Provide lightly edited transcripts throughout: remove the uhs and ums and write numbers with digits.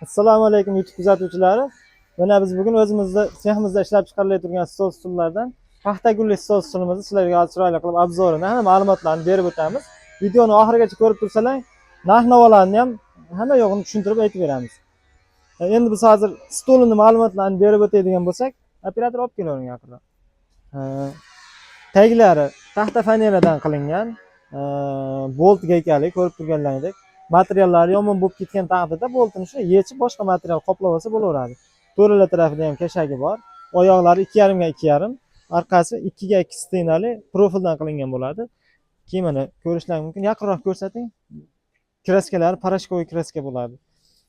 Assalomu alaykum YouTube kuzatuvchilari. Mana biz bugun o'zimizda seximizda ishlab chiqarilayotgan stol stullardan paxta gulli stol stulimizni sizlarga chiroyli qilib obzorini, hamma ma'lumotlarni berib o'tamiz. Videoni oxirigacha ko'rib tursalar, narx-navolarni ham hamma yo'g'ini tushuntirib aytib beramiz. Endi biz hozir stolini ma'lumotlarini berib o'tadigan bo'lsak, operator olib kelavering yaqinroq. Taglari taxta faneradan qilingan, bolt gaykali ko'rib turganlaringdek. Materiallari yomon bo'lib ketgan taqdirda boltini shuni yechib boshqa material qoplab olsa bo'laveradi. To'rala tarafida ham kashagi bor. Oyoqlari 2,5 ga 2,5, orqasi 2 ga 2 stenali profildan qilingan bo'ladi. Keyin mana ko'rishlaringiz mumkin. Yaqinroq ko'rsating. Kraskalari parashkoviy kraska bo'ladi.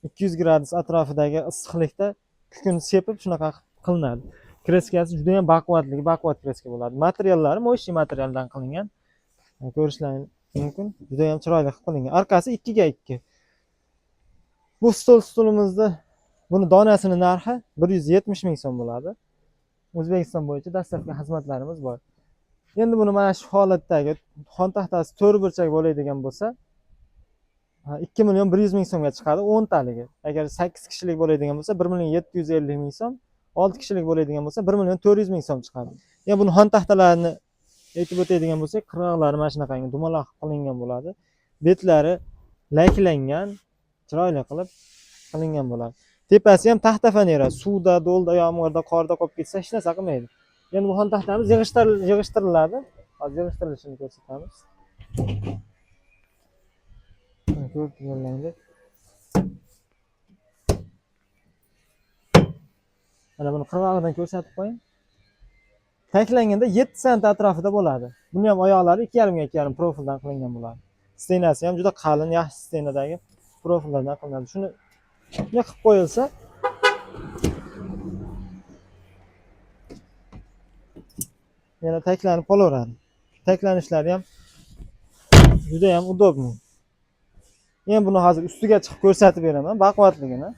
200 gradus atrofidagi issiqlikda kukuni sepib shunaqa qilinadi. Kraskasi juda ham baquvvat kraska bo'ladi. Materiallari mo'yshi materialdan qilingan. Ko'rishlaringiz mumkin. Juda ham chiroyli qilib qilingan. Orqasi 2 ga 2. Bu stulimizni buni donasini narxi 170 ming so'm bo'ladi. O'zbekiston bo'yicha dastlabki xizmatlarimiz bor. Endi buni mana shu holatdagi xon taxtasi 4 burchak bo'ladigan bo'lsa, 2 million 100 ming so'mga chiqadi 10 taligi. Agar 8 kishilik bo'ladigan bo'lsa 1 million 750 ming so'm, 6 kishilik bo'ladigan bo'lsa 1 million 400 ming so'm chiqadi. Endi buni xon taxtalarini aytib o'tadigan bo'lsak, qirg'oqlari mana shunaqangi dumaloq qilingan bo'ladi. Betlari laklangan, chiroyli qilib qilingan bo'ladi. Tepasi ham taxta fanera, suvda, do'lda, yomg'irda, qorda qolib ketsa hech narsa qilmaydi. Endi bu xon taxtamiz yig'ishtiriladi. Hozir yig'ishtirilishini ko'rsatamiz. Ko'rib turganlaringdek. Mana buni qirg'og'idan ko'rsatib qo'ying. Taklanganda 7 sm atrofida bo'ladi. Buni ham oyoqlari 2,5 ga 2,5 profildan qilingan bo'ladi. Stenasi ham juda qalin, yaxshi stenadagi profillardan qilinadi. Shuni qilib qo'yilsa, yana taklanib qolaveradi. Taklanishlari ham juda ham udobniy. Men buni hozir ustiga chiqib ko'rsatib beraman baquvvatligini.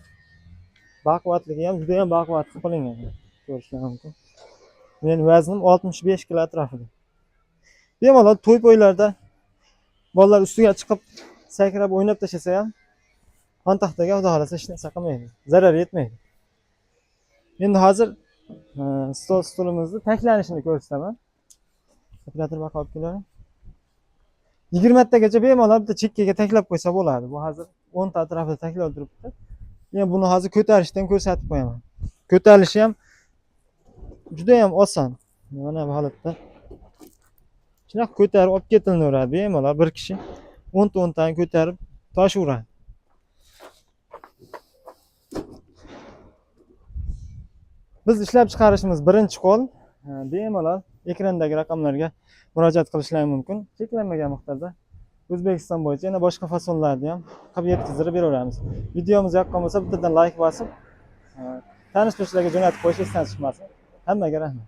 Baquvvatligi ham juda ham baquvvat qilib qilingan. Ko'rishingiz mumkin. Mening vaznim 65 kg atrofida. Bemalol to'y-po'ylarda bolalar ustiga chiqib sakrab o'ynab tashlasa ham xon taxtaga xudo xolasa hech narsa qilmaydi. Zarar yetmaydi. Endi hozir stolimizni taklanishini ko'rsataman. Operator baqa olib keladi. 20 tagacha bemalol bitta chekkaga taklab qo'ysa bo'ladi. Bu hozir 10 ta atrofida taklab turibdi. Men buni hozir ko'tarishdan ko'rsatib qo'yaman. Ko'tarilishi ham juda ham oson. Mana bu holatda shunaqa ko'tarib olib ketilaveradi. Bemalol bir kishi 10 tani ko'tarib toshaveradi. Biz ishlab chiqarishimiz birinchi qo'l. Bemalol ekrandagi raqamlarga murojaat qilishlari mumkin. Cheklanmagan miqdorda O'zbekiston bo'yicha yana boshqa fasonlarni ham qilib yetkazib beraveramiz. Videomiz yoqqan bo'lsa bittadan like bosib, tanish-bilishlarga jo'natib qo'yish esdan chiqmasin. Hammaga rahmat.